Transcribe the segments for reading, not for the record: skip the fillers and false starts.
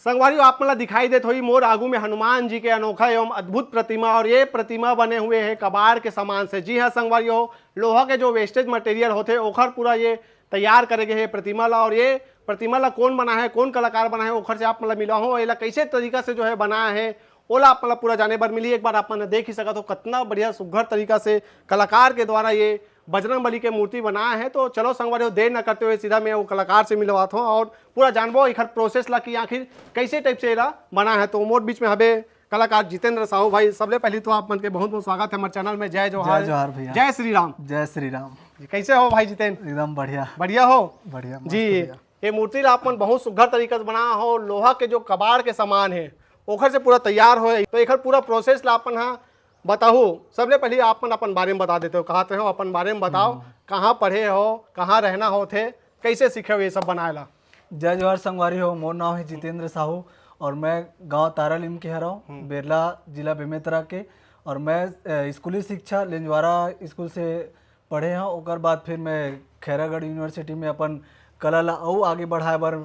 संगवारी आप मला दिखाई देत होई मोर आगू में हनुमान जी के अनोखा एवं अद्भुत प्रतिमा, और ये प्रतिमा बने हुए हैं कबाड़ के सामान से। जी हाँ संगवारियों, लोहा के जो वेस्टेज मटेरियल होते ओखर पूरा ये तैयार करे गए है प्रतिमा ला। और ये प्रतिमा ला कौन बना है, कौन कलाकार बना है, ओखर से आप मतलब मिला हो एला कैसे तरीका से जो है बनाया है ओला आप मतलब पूरा जाने बर मिली। एक बार आप मैंने देख ही सका तो कितना बढ़िया सुघर तरीका से कलाकार के द्वारा ये बजरंग बली के मूर्ति बनाया है। तो चलो संगवारियों देर न करते हुए सीधा मैं वो कलाकार से मिलवाता हूँ और पूरा जानबो एक प्रोसेस ला कि आखिर कैसे टाइप से एला बना है। तो मोर बीच में हबे कलाकार जितेंद्र साहू भाई। सबले पहले तो आप मन के बहुत बहुत स्वागत है हमारे चैनल में। जय जोहार। जय जोहार भैया। जय श्री राम। जय श्री राम। कैसे हो भाई जितेंद्र? एकदम बढ़िया। बढ़िया हो? बढ़िया जी। ये मूर्ति ला आप मन बहुत सुघर तरीका से बना हो, लोहा के जो कबाड़ के सामान है ओखर से पूरा तैयार हो। तो एक पूरा प्रोसेस ला अपन हाँ बताओ। सबले पहले आप अपन बारे में बता देते हो, कहते हो अपन बारे में बताओ, कहाँ पढ़े हो, कहाँ रहना हो थे, कैसे सीखे हो ये सब बनाएला? जय जोहार संगवारी हो। मोर नाम है जितेंद्र साहू और मैं गांव तारालिम के हरा हूँ, बेरला जिला बेमेतरा के। और मैं स्कूली शिक्षा लेंजवारा स्कूल से पढ़े हैं। ओकर बाद फिर मैं खैरागढ़ यूनिवर्सिटी में अपन कला ला और आगे बढ़ाए बर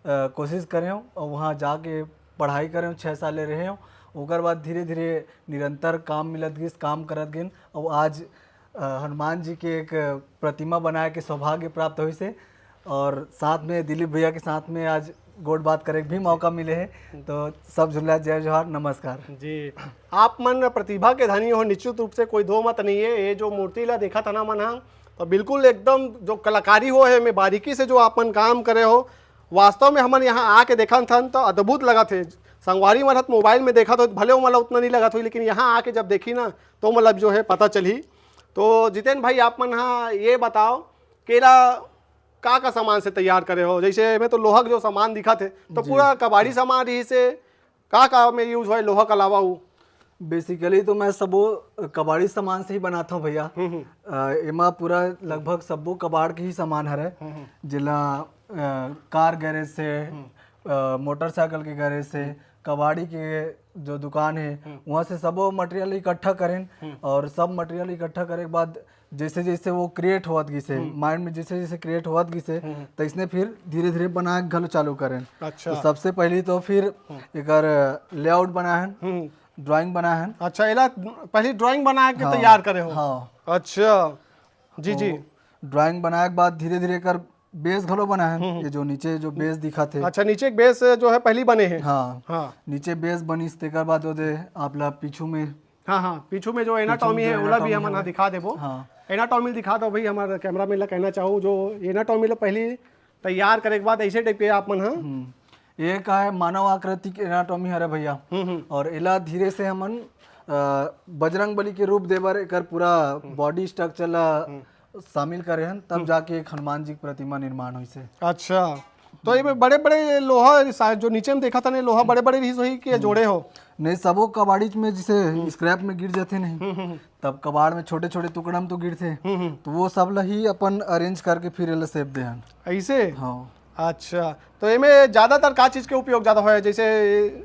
कोशिश करे हूँ और वहाँ जाके पढ़ाई करे हूँ, 6 साल रहे हूँ। ओकर बाद धीरे धीरे निरंतर काम मिलत गई, काम करत गए और आज हनुमान जी के एक प्रतिमा बनाए के सौभाग्य प्राप्त हुई से। और साथ में दिलीप भैया के साथ में आज गोड बात करे भी मौका मिले है। तो सब झुल्ला जय जोहार, नमस्कार जी। आप मन प्रतिभा के धनी हो, निश्चित रूप से कोई दो मत नहीं है। ये जो मूर्ति ला देखा था ना मन हाँ, तो बिल्कुल एकदम जो कलाकारी हो है में बारीकी से जो आप मन काम करे हो, वास्तव में हमन यहाँ आके देखा था तो अद्भुत लगा थे। संगवारी मन मोबाइल में देखा तो भले वो मतलब उतना नहीं लगा था, लेकिन यहाँ आके जब देखी ना तो मतलब जो है पता चली। तो जितेंद्र भाई आप मन हाँ ये बताओ केला का सामान से तैयार करे हो? जैसे मैं तो लोहा के जो सामान दिखा थे तो पूरा कबाड़ी सामान रही से का में यूज हो लोहा के अलावा? वो बेसिकली तो मैं सबो कबाड़ी सामान से ही बनाता हूँ भैया। एमा पूरा लगभग सबो कबाड़ के ही सामान हरे, जिला कार गैरेज से, मोटरसाइकिल के गैरेज से, कबाड़ी के जो दुकान है वहाँ से सबो मटेरियल इकट्ठा करें। और सब मटेरियल इकट्ठा करे के बाद जैसे जैसे वो क्रिएट होत गई से माइंड में, जैसे जैसे क्रिएट होत गई से तो इसने फिर धीरे धीरे बना घलो चालू करें। अच्छा। तो सबसे पहले तो फिर एक लेआउट बना है, ड्राइंग बना है। अच्छा, एला पहले ड्राइंग बना के तैयार करे हो? हाँ। अच्छा जी जी। ड्राइंग बनाए के बाद धीरे धीरे कर बेस घलो बना है। ये जो नीचे जो बेस दिखा थे, अच्छा नीचे एक बेस जो है पहली बने हैं। हाँ हाँ, नीचे बेस बनी तेकर बाद ओदे आपला पीछू में, हाँ हाँ पीछू में जो एनाटॉमी है ओला भी हम दिखा देबो। हाँ एनाटॉमी दिखा दो भाई हमारे कैमरा में ला कहना चाहूँ। जो एनाटॉमी ला पहले तैयार करे के बाद ऐसे टाइप के आप मन हाँ ये का है मानव आकृति के एनाटॉमी हरे भैया। और एला धीरे से हमन बजरंग बली के रूप देवर एकर पूरा बॉडी स्ट्रक्चर ला शामिल करे हैं, तब जाके एक हनुमान जी की प्रतिमा निर्माण हुई से। अच्छा, तो ये बड़े बड़े लोहा जो नीचे में देखा था ना, लोहा बड़े बड़े रही कि जोड़े हो? नहीं, सबो कबाड़ी में जैसे स्क्रैप में गिर जाते नहीं, तब कबाड़ में छोटे छोटे टुकड़ा में तो गिरते, तो वो सब ला ही अपन अरेंज करके फिर शेप दे हैं ऐसे। हाँ। अच्छा, तो इनमें ज्यादातर का चीज के उपयोग ज्यादा हो? जैसे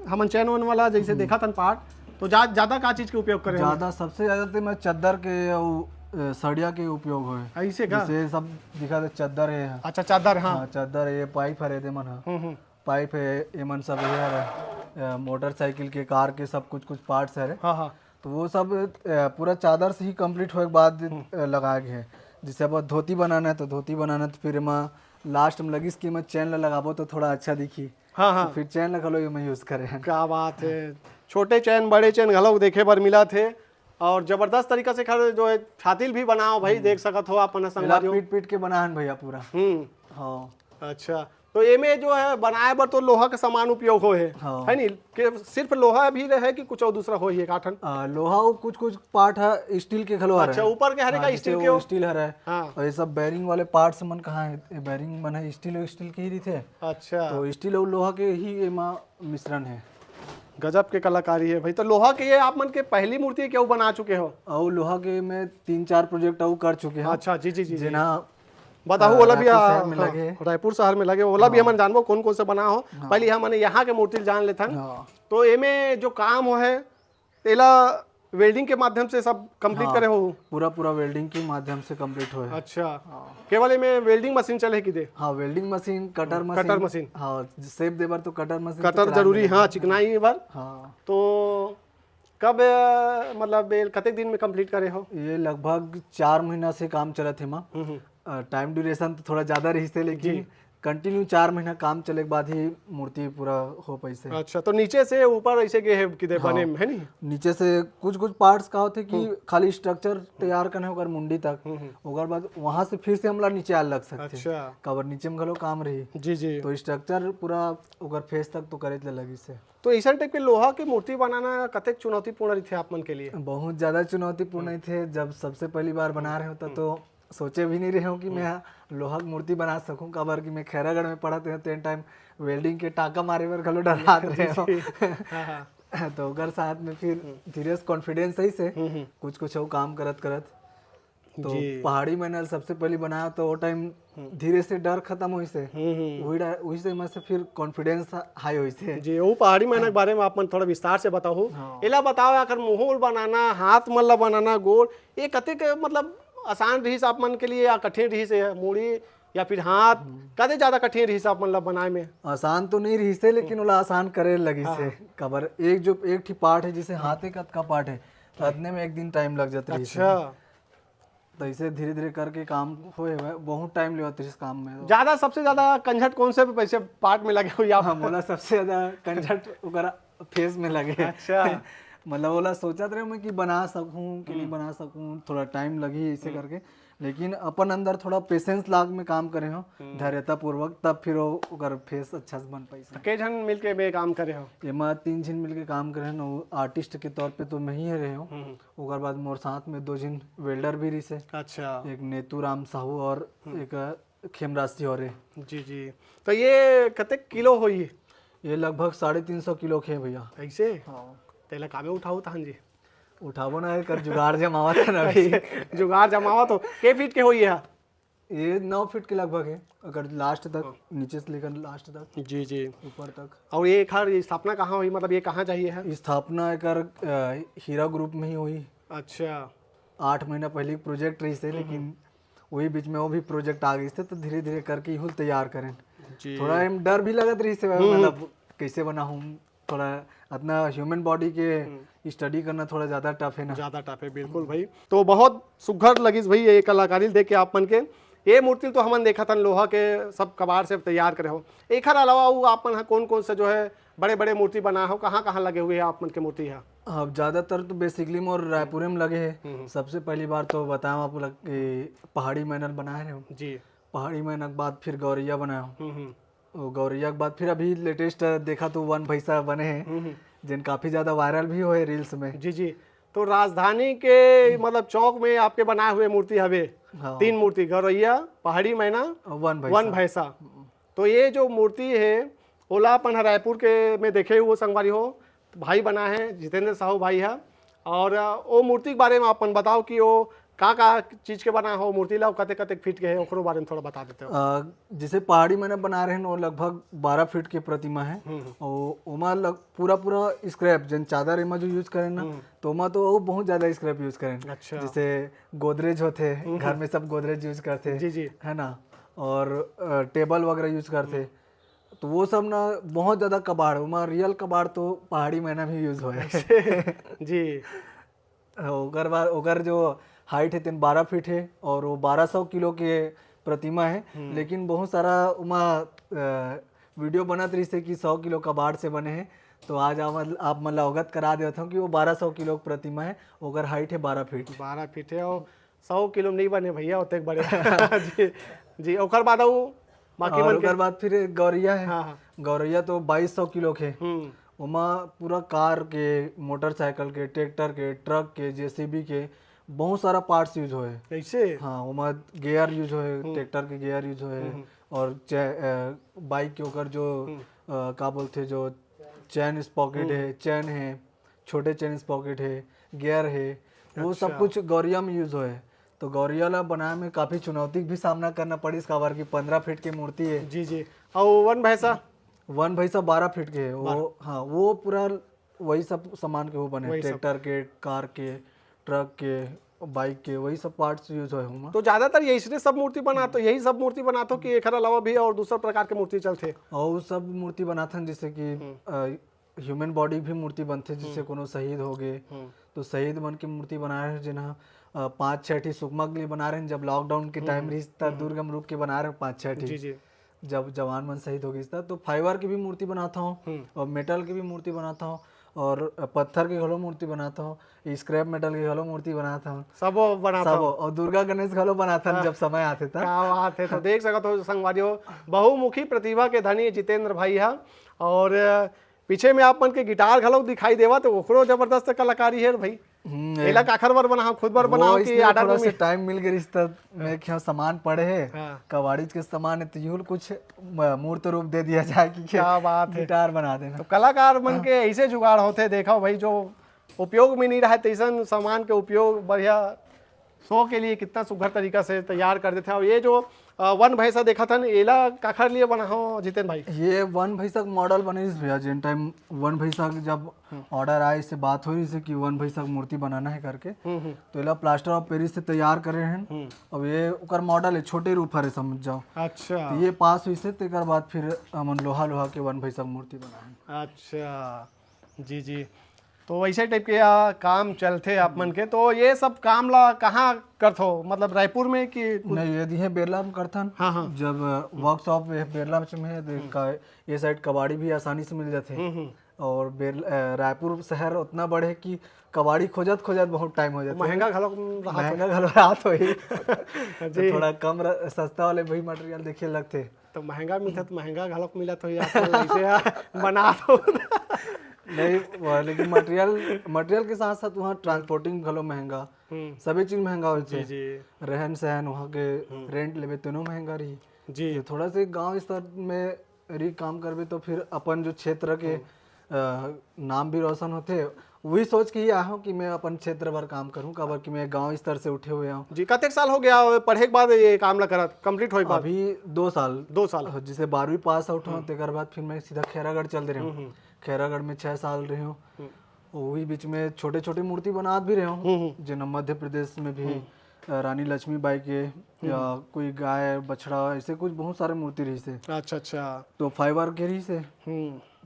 हमन चैन वन वाला जैसे देखा था पार्ट, तो ज्यादा का चीज के उपयोग करें? ज्यादा सबसे ज्यादा तो मैं चद्दर के सड़िया के उपयोग हो ऐसे का? जैसे सब दिखा दे चद्दर है। अच्छा चादर। हाँ चद्दर है, पाइप हरे दे मन पाइप है, ये मन सब है, मोटरसाइकिल के, कार के सब कुछ कुछ पार्ट्स है। हाँ हाँ। तो वो सब पूरा चादर से ही कंप्लीट होने के बाद लगाए गए हैं। जैसे अब धोती बनाना है तो धोती बनाना है, तो फिर मैं लास्ट में लगी कि मैं चैन ला लगाबो तो थोड़ा अच्छा दिखी। हाँ हाँ। तो फिर चैन लगालो मैं यूज करे हैं। क्या बात है, छोटे चैन बड़े चैन घलो देखे पर मिला थे और जबरदस्त तरीका से खड़े जो है छातिल भी बनाओ भाई, देख सकत हो अपन संगवारी पीट पीट के बना है भैया पूरा। हाँ। अच्छा, तो ये में जो है बनाए बर तो लोहा का सामान उपयोग हो है? हाँ। है नहीं कि सिर्फ लोहा भी रहे कि कुछ और दूसरा हो है? काठन लोहा कुछ कुछ पार्ट है स्टील के खलो। अच्छा, ऊपर के हरे का स्टील के? स्टील हरा है। हाँ। और ये सब बेरिंग वाले पार्ट्स मन कहाँ है? बेरिंग मन है स्टील के ही थे। अच्छा, तो स्टील और लोहा के ही एमा मिश्रण है। गजब के कलाकारी है भाई। तो लोहा के ये आप मन के पहली मूर्ति क्यों बना चुके हो? और लोहा के मैं 3-4 प्रोजेक्ट और कर चुके हैं। अच्छा जी जी जी। जिना बताओ ओला भी रायपुर शहर में लगे ओला भी हम जानबो कौन कौन से बना हो। पहले हम यहाँ के मूर्ति जान लेथन। तो एमे जो काम हो है तेला वेल्डिंग के माध्यम से सब कंप्लीट करे हो? पूरा पूरा वेल्डिंग के माध्यम से कंप्लीट हुआ है। अच्छा, केवल में वेल्डिंग मशीन चले कि दे? हाँ, वेल्डिंग मशीन, कटर मशीन। हाँ, शेप देबर तो कटर मशीन कटर जरूरी, हाँ, चिकनाई बार। हाँ, तो कब मतलब कतेक दिन में कंप्लीट करे हो? ये लगभग 4 महीना से काम चला थे माँ। टाइम ड्यूरेशन तो थोड़ा ज्यादा रही थे, लेकिन कंटिन्यू 4 महीना काम चले के बाद ही मूर्ति पूरा हो पैसे। अच्छा, तो नीचे से ऊपर ऐसे गए है किधर बने में है नहीं? नीचे से कुछ कुछ पार्ट्स का होते कि खाली स्ट्रक्चर तैयार करने होकर मुंडी तक, ओकर बाद वहां से फिर से हमला नीचे आ लग सकते। अच्छा, कवर नीचे में घलो काम रही, जी जी। तो स्ट्रक्चर पूरा ओकर फेस तक तो करे लगी से। तो ऐसा टाइप के लोहा की मूर्ति बनाना कतेक चुनौतीपूर्ण थे आप मन के लिए? बहुत ज्यादा चुनौतीपूर्ण थे। जब सबसे पहली बार बना रहे होता तो सोचे भी नहीं रहे हो कि मैं लोहा की मूर्ति बना सकूं। कबर कि मैं खैरागढ़ में पढ़ा थे तो टाइम वेल्डिंग के टाका मारे पर घलो डरात रहे हो। तो ओकर साथ में फिर धीरे से कॉन्फिडेंस सही से कुछ कुछ हो काम करत करत तो पहाड़ी मैंने सबसे पहले बनाया तो वो टाइम धीरे से डर खत्म हुई से वही से मैं से फिर कॉन्फिडेंस हाई हुई से। जी, वो पहाड़ी मेहनत के बारे में आप मन थोड़ा विस्तार से बताओ। एला बताओ अगर मुंह बनाना, हाथ मन ला बनाना, गोड़, ये कतेक मतलब आसान रही आप मन के लिए या कठिन रही से? मूड़ी या फिर हाथ कदे ज्यादा कठिन रही आप मन ला बनाए में? आसान तो नहीं रही से, लेकिन ओला आसान करे लगी से। कबर एक ठीक पार्ट है जिसे हाथ एक का पार्ट है, तो अदने में एक दिन टाइम लग जाता रही। अच्छा, तो इसे धीरे धीरे करके काम होए बहुत टाइम लेवत इस काम में। ज्यादा सबसे ज्यादा कंझट कौन से पैसे पार्ट में लगे हो? या मोला सबसे ज्यादा कंझट ओकरा फेस में लगे। अच्छा, मतलब ओला सोचत रहे मैं कि बना सकूं कि नहीं बना सकूं, थोड़ा टाइम लगी इसे करके, लेकिन अपन अंदर थोड़ा पेशेंस लाग में काम करे हो धैर्यता पूर्वक, तब फिर ओकर फेस अच्छा से बन पाई। के जन मिलके में काम करे हो? एमा 3 जन मिलके काम करे न। आर्टिस्ट के तौर पे तो मैं ही रहे हो, ओकर बाद मोर साथ में 2 जन वेल्डर भी रही से। अच्छा, एक नेतू राम साहू और एक खेमरासी और जी जी। तो ये कतेक किलो होई? ये लगभग 350 किलो के भैया। ऐसे हाँ, तेला कामे उठाओ तहन जी? उठावो ना कर जुगाड़ जमावत है ना अभी। जुगाड़ जमावा तो के फीट के होई है? ये 9 फीट के लगभग है, अगर लास्ट तक, नीचे से लेकर लास्ट तक, जी जी, ऊपर तक। और ये खैर स्थापना कहाँ हुई, मतलब ये कहाँ चाहिए है? स्थापना एक हीरा ग्रुप में ही हुई। अच्छा, 8 महीना पहले प्रोजेक्ट रही से, लेकिन वही बीच में वो भी प्रोजेक्ट आ गई थे, तो धीरे धीरे करके ही तैयार करें। जी, थोड़ा डर भी लगत रही से, मतलब कैसे बना हूँ, थोड़ा अपना ह्यूमन बॉडी के स्टडी करना थोड़ा ज्यादा टफ है ना। ज्यादा टफ है, बिल्कुल भाई। तो बहुत सुघर लगी भाई ये कलाकारी देख के आप मन के। ये मूर्ति तो हमन देखा था लोहा के सब कबाड़ से तैयार करे हो। एक अलावा वो आप मन कौन कौन से जो है बड़े बड़े मूर्ति बना हो, कहाँ कहाँ लगे हुए हैं आप मन के मूर्ति है? अब ज्यादातर तो बेसिकली मोर रायपुर में लगे है। सबसे पहली बार तो बताया आप लोग पहाड़ी मैनर बनाए हो जी, पहाड़ी मैनर के बाद फिर गौरैया बनाया हो, गौरैया के बाद फिर अभी लेटेस्ट देखा तो 1 भैसा बने हैं, जिन काफी ज्यादा वायरल भी हुए रील्स में। जी जी। तो राजधानी के मतलब चौक में आपके बनाए हुए मूर्ति हवे? हाँ। 3 मूर्ति, गौरैया, पहाड़ी मैना, 1 भैसा। तो ये जो मूर्ति है ओला अपन रायपुर के में देखे हुए संगवारी हो, तो भाई बना है जितेंद्र साहू भाई है। और वो मूर्ति के बारे में अपन बताओ कि वो का चीज के बना हो मूर्ति ला, कते कते फीट के है, ओकरो बारे में थोड़ा बता देते हो। जिसे पहाड़ी मैंने बना रहे हैं वो लगभग 12 फीट के प्रतिमा है, और ओमा पूरा पूरा स्क्रैप जन चादर एमा जो यूज करें ना, तो ओमा तो वो बहुत ज्यादा स्क्रैप यूज करें। अच्छा, जैसे गोदरेज होते घर में सब गोदरेज यूज करते जी जी, है ना, और टेबल वगैरह यूज करते, तो वो सब ना बहुत ज्यादा कबाड़, ओमा रियल कबाड़ तो पहाड़ी मैना भी यूज हुआ है। जी। ओकर बाद ओकर जो हाइट है 12 फीट है, और वो 1200 किलो के प्रतिमा है, लेकिन बहुत सारा उमा वीडियो बनत रही से कि 100 किलो कबाड़ से बने हैं। तो आज आप मतलब अवगत करा देता हूँ कि वो 1200 किलो की प्रतिमा है, ओकर हाइट है 12 फीट। 12 फीट है, और 100 किलो नहीं बने भैया होते बड़े। जी जी। ओकर बाद वो बाकी मन ओकर बाद फिर गौरैया है। हाँ, गौरैया तो 2200 किलो के, उमा पूरा कार के, मोटरसाइकिल के, ट्रैक्टर के, ट्रक के, जेसीबी के बहुत सारा पार्ट्स यूज होए। कैसे? हाँ, उमा गियर यूज होए, ट्रैक्टर के गियर यूज होए, और बाइक के ऊपर जो का बोलते जो चैन स्पॉकेट है, चैन है, छोटे चैन स्पॉकेट है, गियर है, वो सब कुछ गौरैया में यूज होए। तो गौरैया ला बनाने में काफी चुनौती भी सामना करना पड़ी, इसका बार की 15 फीट की मूर्ति है। जी जी। और 1 भैसा? 1 भैसा 12 फीट के है वो। हाँ, वो पूरा वही सब सामान के वो बने, ट्रैक्टर के, कार के, ट्रक के, बाइक के, वही सब पार्ट्स यूज होए हुआ। तो ज्यादातर यही सब मूर्ति बनाते, यही सब मूर्ति बनाते हो कि एक अलावा भी और दूसरा प्रकार के मूर्ति चलते? और वो सब मूर्ति बनाथन जैसे कि ह्यूमन बॉडी भी मूर्ति बनते, जिससे कोनो शहीद हो गए तो शहीद बन के मूर्ति बना रहे हैं, जिन्हें 5-6 ठी सुकमा के लिए बना रहे हैं। जब लॉकडाउन के टाइम रही तब दुर्गम रूप के बना रहे हैं 5-6 ठी, जी जी। जब जवान मन शहीद हो गई था। तो फाइबर की भी मूर्ति बनाता हूँ और मेटल की भी मूर्ति बनाता हूँ और पत्थर की घलो मूर्ति बनाता हूँ, स्क्रैप मेटल की घलो मूर्ति बनाता हूँ, सब बनाता सब। और दुर्गा गणेश घलो बनाता हूँ जब समय आते था। क्या बात है। तो देख सकते हो संगवारियों, बहुमुखी प्रतिभा के धनी जितेंद्र भाई है। और पीछे में आप मन के गिटार घलो दिखाई देवा, तो ओकरो जबरदस्त कलाकारी है भाई। एला काखर बर बनाओ, खुद बर बनाओ कि थोड़ा ऑर्डर से टाइम मिल गई रिश्ता में क्या सामान पड़े है, हाँ। कबाड़ी के सामान है, तो यूं कुछ मूर्त रूप दे दिया जाए कि क्या बात है। गिटार बना देना। तो कलाकार मन के ऐसे जुगाड़ होते, देखो भाई, जो उपयोग में नहीं रहा तैसन सामान के उपयोग बढ़िया शो के लिए कितना सुघर तरीका से तैयार कर देते हैं। और ये जो वन भैंसा देखा था, एला काखर लिए बना हो जितेंद्र भाई? ये वन भैंसा मॉडल बने भैया, जिन टाइम वन भैंसा जब ऑर्डर आए, इससे बात हो रही से कि वन भैंसा मूर्ति बनाना है करके, तो एला प्लास्टर ऑफ पेरिस से तैयार करे हैं। अब ये ओकर मॉडल है, छोटे रूप है समझ जाओ। अच्छा। तो ये पास हुई से तेकर बाद फिर हमन लोहा के वन भैंसा मूर्ति बनाए। अच्छा जी जी। तो वैसे टाइप के काम चलते आप मन के। तो ये सब काम ला कहाँ करथो, मतलब रायपुर में कि? नहीं, यदि है बेरला में करथन। हाँ हाँ। जब वर्कशॉप बेरला में है तो ये साइड कबाड़ी भी आसानी से मिल जाते। और रायपुर शहर उतना बड़े है कि कबाड़ी खोजत खोजत बहुत टाइम हो जाता है। महंगा घलो रात हो ही तो थोड़ा कम सस्ता वाले वही मटेरियल देखिए लगते। तो महंगा मिलता, तो महंगा घलो मिला तो ऐसे बना दो। नहीं, लेकिन मटेरियल के साथ साथ वहाँ ट्रांसपोर्टिंग घलो महंगा, सभी चीज महंगा हो जी जी। रहन सहन वहाँ के रेंट लेवे तीनों महंगा रही जी। तो थोड़ा से गांव स्तर में री काम करबे तो फिर अपन जो क्षेत्र के नाम भी रोशन होते। वही सोच के ही आया हूँ कि मैं अपन क्षेत्र भर काम करूँ, काबर कि मैं गांव स्तर से उठे हुए हूँ। जी। कतेक साल हो गया पढ़े के बाद ये काम ला करा, कंप्लीट होए बाद? अभी 2 साल। 2 साल। जिसे 12वीं पास आउट हूँ, तेकर बाद फिर मैं सीधा खैरागढ़ चल रही हूँ। खैरागढ़ में 6 साल रही हूँ। वही बीच में छोटे छोटे मूर्ति बना भी रहे हूँ, जिन्हें मध्य प्रदेश में भी रानी लक्ष्मीबाई के या कोई गाय बछड़ा ऐसे कुछ बहुत सारे मूर्ति रही से। अच्छा अच्छा। तो फाइबर के रही से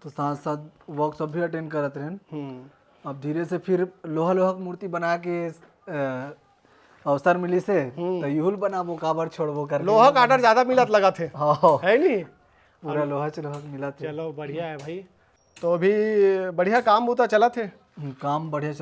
तो साथ साथ वर्कशॉप भी अटेंड करत रहे। अब धीरे से फिर लोहा की मूर्ति बना के अवसर मिली से तो यूल बनाबो, काबर छोड़बो कर। लोहा का ऑर्डर ज्यादा मिलत लगा थे, हाँ है नहीं? पूरा लोहा मिला थे। चलो बढ़िया है भाई। तो अभी बढ़िया काम होता चला थे? काम बढ़िया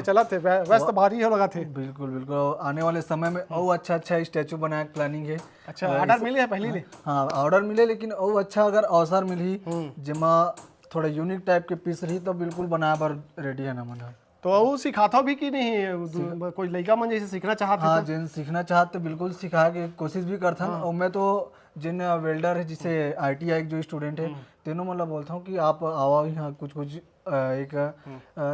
चला थे। व्यस्त भारी हो लगा थे? बिल्कुल बिल्कुल। आने वाले समय में और अच्छा स्टैचू बनाने की प्लानिंग है। अच्छा, ऑर्डर मिले है पहले? हाँ, ऑर्डर मिले, लेकिन और अच्छा अगर अवसर मिली जिमा थोड़ा यूनिक टाइप के पीस रही तो बिल्कुल बनाए पर रेडी है ना मन। तो वो सिखाता भी कि नहीं? कोई लड़का मन जैसे सीखना चाहते? हाँ, जिन सीखना चाहते बिल्कुल सिखा के कोशिश भी करता हूँ। और मैं तो जिन वेल्डर है, जिसे ITI जो स्टूडेंट है, तीनों मतलब बोलता हूँ कि आप आओ यहाँ कुछ एक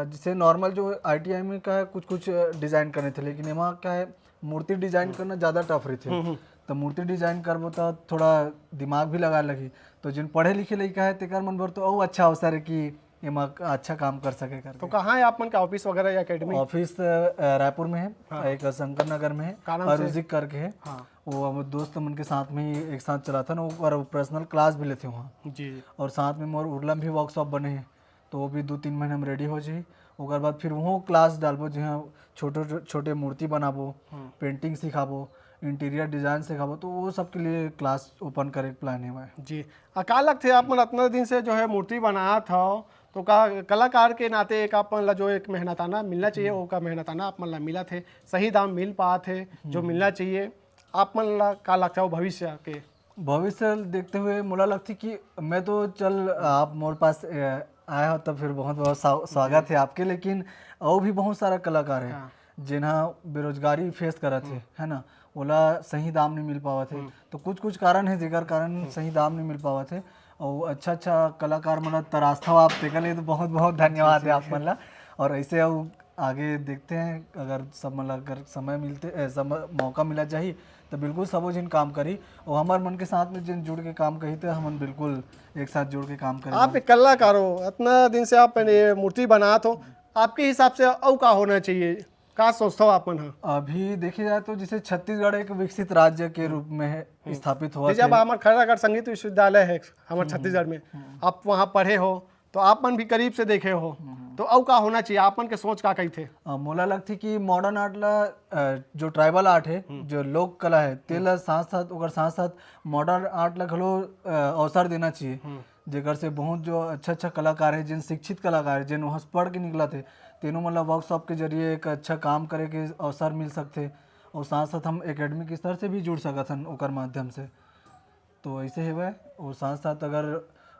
जिसे नॉर्मल जो ITI में क्या है कुछ डिजाइन करने थे, लेकिन यहाँ क्या है मूर्ति डिजाइन करना ज़्यादा टफ रही थी। तो मूर्ति डिजाइन करबो तो थोड़ा दिमाग भी लगा लगी। तो जिन पढ़े लिखे लड़का है तेकर मन भर तो और अच्छा अवसर है कि एमा अच्छा काम कर सके कर। तो कहाँ है आप मन का ऑफिस वगैरह या एकेडमी? ऑफिस रायपुर में है, एक शंकर नगर में है, अरुजिक करके है। वो हम दोस्त मन के साथ में ही एक साथ चला था ना, और पर्सनल क्लास भी लेते वहाँ जी। और साथ में मोर उर्लम भी वर्कशॉप बने हैं, तो वो भी 2-3 महीने में रेडी हो जाए। ओकर बाद फिर वहाँ क्लास डालबो जहाँ छोटे छोटे मूर्ति बनाबो, पेंटिंग सिखाबो, इंटीरियर डिजाइन सिखाबो। तो वो सब के लिए क्लास ओपन करे प्लान है जी। का लगते आप मन इतना दिन से जो है मूर्ति बनाया था, तो का कलाकार के नाते एक आप मन ला जो एक मेहनताना मिलना चाहिए, वो का मेहनताना आप मन ला मिला थे, सही दाम मिल पा थे जो मिलना चाहिए, आप मन ला का लगता है भविष्य के? भविष्य देखते हुए मुला लगती कि मैं तो चल आप मोर पास आया हो तो फिर बहुत बहुत स्वागत है आपके, लेकिन और भी बहुत सारा कलाकार है जिन्हें बेरोजगारी फेस करा थे, है ना, ओला सही दाम नहीं मिल पावा थे। तो कुछ कारण है जेकर कारण सही दाम नहीं मिल पावा थे। और अच्छा कलाकार मन तरास्था आप तेकर लिए तो बहुत बहुत धन्यवाद है आप मन ला। और ऐसे आगे देखते हैं, अगर सब मतलब अगर समय मौका मिला चाहिए तो बिल्कुल सबो जिन काम करी और हमार मन के साथ में जिन जुड़ के काम कही थे हम बिल्कुल एक साथ जुड़ के काम करें। आप एक कलाकार हो, इतना दिन से आप ये मूर्ति बनात हो, आपके हिसाब से और का होना चाहिए, का सोचते हो आप मन? अभी देखे जाए तो जैसे छत्तीसगढ़ एक विकसित राज्य के रूप में स्थापित हुआ जब हमारे खैरागढ़ संगीत विश्वविद्यालय है हमारे छत्तीसगढ़ में, आप वहाँ पढ़े हो तो आप मन भी करीब से देखे हो, तो और का होना चाहिए, आप मन के सोच का कही थे? मोला लगती कि मॉडर्न आर्ट ला जो ट्राइबल आर्ट है, जो लोक कला है, तेला साथ साथ ओकर साथ साथ मॉडर्न आर्ट ला घलो अवसर देना चाहिए, जेकर से बहुत जो अच्छा कलाकार है, जिन शिक्षित कलाकार है, जिन वहाँ से पढ़ के निकला थे, तीनों मतलब वर्कशॉप के जरिए एक अच्छा काम करे के अवसर मिल सकते और साथ साथ हम एकेडमिक स्तर से भी जुड़ सकत हन ओकर माध्यम से। तो ऐसे है वह, और साथ साथ अगर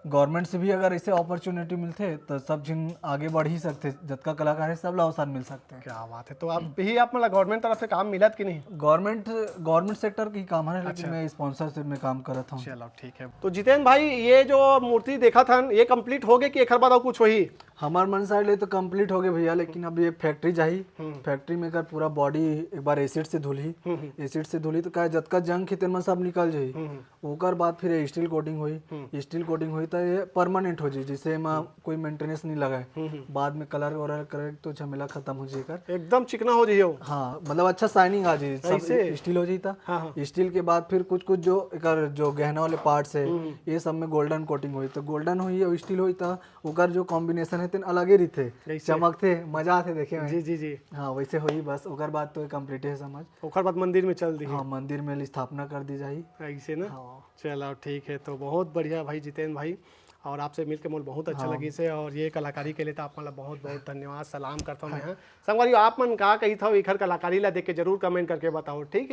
गवर्नमेंट से भी अगर ऐसे अपॉर्चुनिटी मिलते तो सब जिन आगे बढ़ ही सकते, जतका कलाकार है सब ला अवसर मिल सकते हैं। क्या बात है। तो आप मतलब गवर्नमेंट तरफ से काम मिलत कि नहीं? गवर्नमेंट सेक्टर की काम है, लेकिन मैं स्पॉन्सरशिप में काम करता हूँ। चलो ठीक है। तो जितेंद्र भाई, ये जो मूर्ति देखा था ये कंप्लीट हो गए कि एक बाद और कुछ वही? हमार मन साइड ले तो कंप्लीट हो गए भैया, लेकिन अब ये फैक्ट्री जाही, फैक्ट्री में कर पूरा बॉडी एक बार एसिड से धुली तो क्या जतका जंग खेतन में सब निकल जाही, ओकर बाद फिर स्टील कोटिंग हुई तो ये परमानेंट हो जाए, जिससे में कोई मेंटेनेंस नहीं लगाए, बाद में कलर वलर करे तो झमेला खत्म हो जाए, एकदम चिकना हो जाइए। हाँ मतलब अच्छा शाइनिंग आ जाए, सब स्टील हो जाता। स्टील के बाद फिर कुछ जो गहना वाले पार्ट्स है ये सब में गोल्डन कोटिंग हुई, तो गोल्डन हुई और स्टील हुई तो ओकर जो कॉम्बिनेशन है अलगे रहते, चमकते, मजा आते देखे में। जी हाँ वैसे हुई बस, ओकर बाद तो कंप्लीट है समझ, ओकर बाद मंदिर में चल दी। हाँ मंदिर में स्थापना कर दी जाए ऐसे ना। हाँ। चलो ठीक है। तो बहुत बढ़िया भाई जितेंद्र भाई, और आपसे मिलकर मुझे बहुत अच्छा लगी से, और ये कलाकारी के लिए तो आप मतलब बहुत बहुत धन्यवाद, सलाम करता हूँ मैं। संगवारी आप मन का कही था इखर कलाकारी ला देख के जरूर कमेंट करके बताओ, ठीक है।